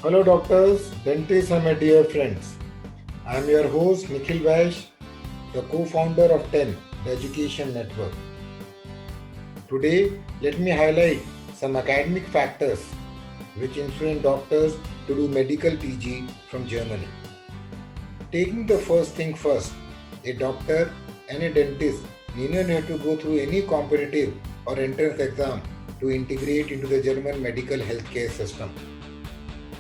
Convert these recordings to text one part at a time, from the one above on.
Hello, doctors, dentists, and my dear friends. I am your host Nikhil Vaish, the co founder of 10, the Education Network. Today, let me highlight some academic factors which influence doctors to do medical PG from Germany. Taking the first thing first, a doctor and a dentist need not have to go through any competitive or entrance exam to integrate into the German medical healthcare system.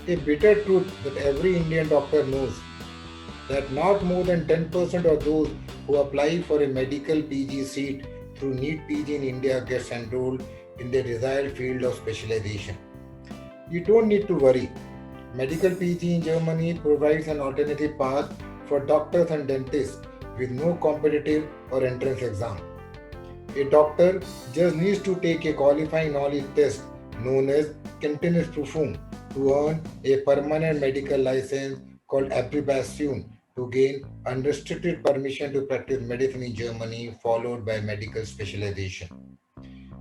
A bitter truth that every Indian doctor knows that not more than 10% of those who apply for a medical PG seat through NEET PG in India gets enrolled in their desired field of specialization. You don't need to worry. Medical PG in Germany provides an alternative path for doctors and dentists with no competitive or entrance exam. A doctor just needs to take a qualifying knowledge test known as continuous Prüfung to earn a permanent medical license called Approbation to gain unrestricted permission to practice medicine in Germany, followed by medical specialization.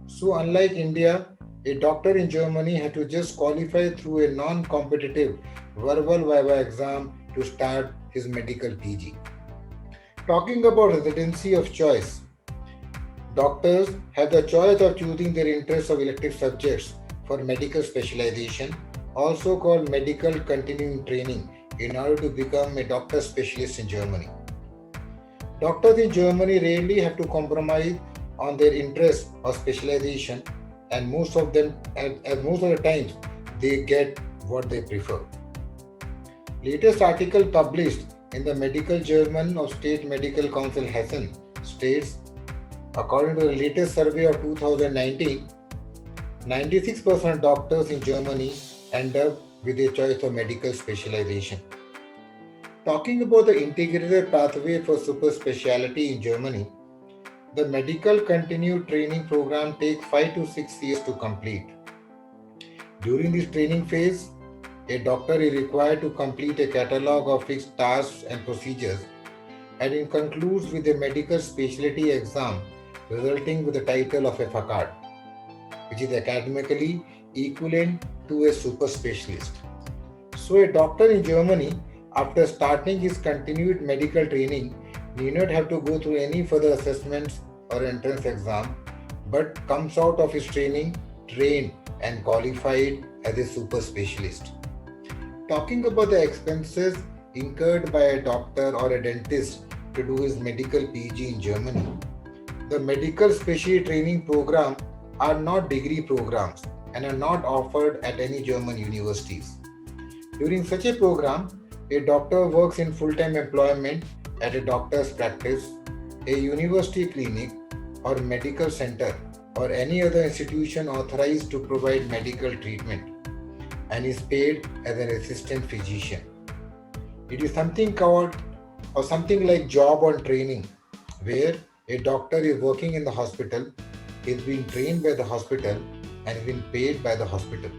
So, unlike India, a doctor in Germany had to just qualify through a non competitive verbal viva exam to start his medical PG. Talking about residency of choice, doctors have the choice of choosing their interest of elective subjects for medical specialization, also called medical continuing training, in order to become a doctor specialist in Germany. Doctors in Germany rarely have to compromise on their interest or specialization, and most of the times, they get what they prefer. Latest article published in the Medical Journal of State Medical Council Hessen states, according to the latest survey of 2019, 96% of doctors in Germany end up with a choice of medical specialization. Talking about the integrated pathway for super specialty in Germany, the medical continued training program takes 5 to 6 years to complete. During this training phase, a doctor is required to complete a catalog of fixed tasks and procedures, and it concludes with a medical specialty exam resulting with the title of a Facard, which is academically equivalent to a super specialist. So, a doctor in Germany, after starting his continued medical training, need not have to go through any further assessments or entrance exam, but comes out of his training trained and qualified as a super specialist. Talking about the expenses incurred by a doctor or a dentist to do his medical PG in Germany, the medical specialty training program are not degree programs and are not offered at any German universities. During such a program, a doctor works in full-time employment at a doctor's practice, a university clinic, or medical center, or any other institution authorized to provide medical treatment, and is paid as an assistant physician. It is something called or something like job on training, where a doctor is working in the hospital, is being trained by the hospital, and is being paid by the hospital.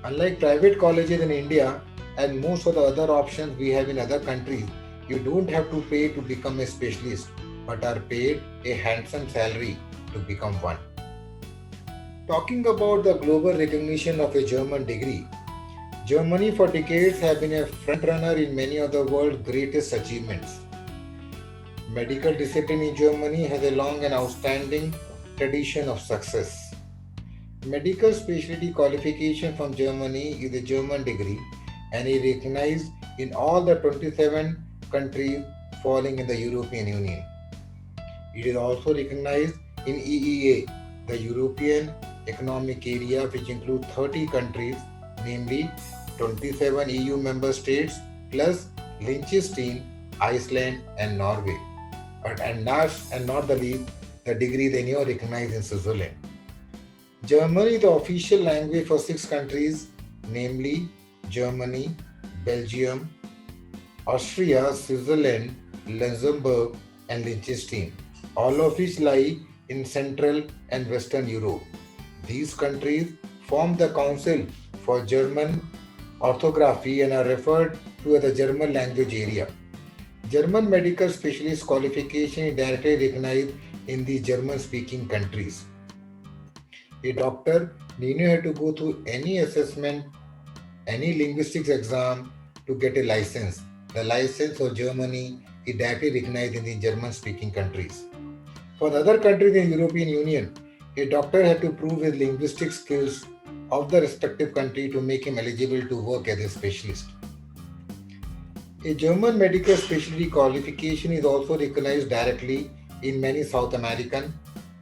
Unlike private colleges in India and most of the other options we have in other countries, you don't have to pay to become a specialist, but are paid a handsome salary to become one. Talking about the global recognition of a German degree, Germany for decades have been a frontrunner in many of the world's greatest achievements. Medical discipline in Germany has a long and outstanding tradition of success. Medical specialty qualification from Germany is a German degree and is recognized in all the 27 countries falling in the European Union. It is also recognized in EEA, the European Economic Area, which includes 30 countries, namely 27 EU member states plus Liechtenstein, Iceland, and Norway. And last and not the least, the degree they now recognize in Switzerland. Germany is the official language for six countries, namely Germany, Belgium, Austria, Switzerland, Luxembourg, and Liechtenstein, all of which lie in Central and Western Europe. These countries form the Council for German Orthography and are referred to as the German language area. German medical specialist qualification is directly recognized in the German speaking countries. A doctor need not have to go through any assessment any linguistics exam to get a license. The license for Germany is directly recognized in the German speaking countries. For the other countries in the European Union, a doctor had to prove his linguistic skills of the respective country to make him eligible to work as a specialist. A German medical specialty qualification is also recognized directly in many South American,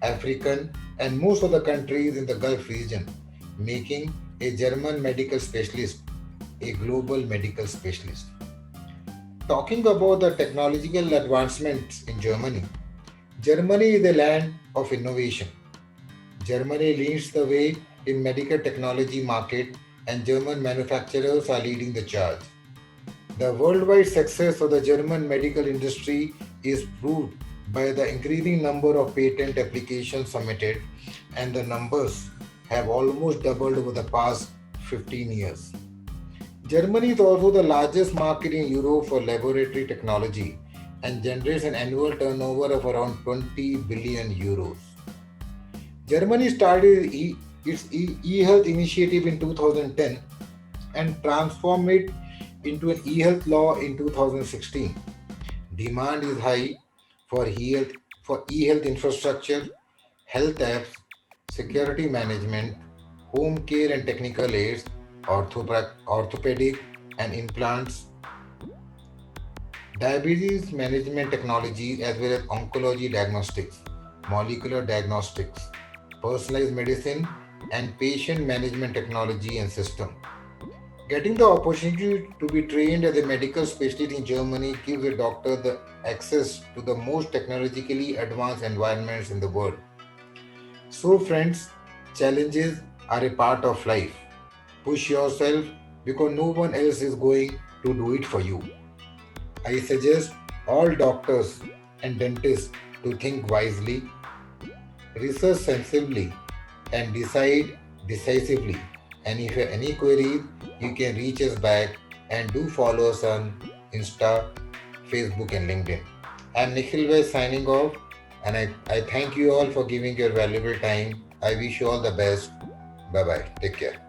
African, and most of the countries in the Gulf region, making a German medical specialist a global medical specialist. Talking about the technological advancements in Germany, Germany is a land of innovation. Germany leads the way in medical technology market and German manufacturers are leading the charge. The worldwide success of the German medical industry is proved by the increasing number of patent applications submitted, and the numbers have almost doubled over the past 15 years. Germany is also the largest market in Europe for laboratory technology and generates an annual turnover of around 20 billion euros. Germany started its e-health initiative in 2010 and transformed it into an e-health law in 2016. Demand is high for e-health infrastructure, health apps, security management, home care and technical aids, orthopedic and implants, diabetes management technology as well as oncology diagnostics, molecular diagnostics, personalized medicine, and patient management technology and system. Getting the opportunity to be trained as a medical specialist in Germany gives a doctor the access to the most technologically advanced environments in the world. So, friends, challenges are a part of life. Push yourself because no one else is going to do it for you. I suggest all doctors and dentists to think wisely, research sensibly, and decide decisively. And if you have any queries, you can reach us back and do follow us on Insta, Facebook, and LinkedIn. I'm Nikhil Vai signing off, and I thank you all for giving your valuable time. I wish you all the best. Bye bye. Take care.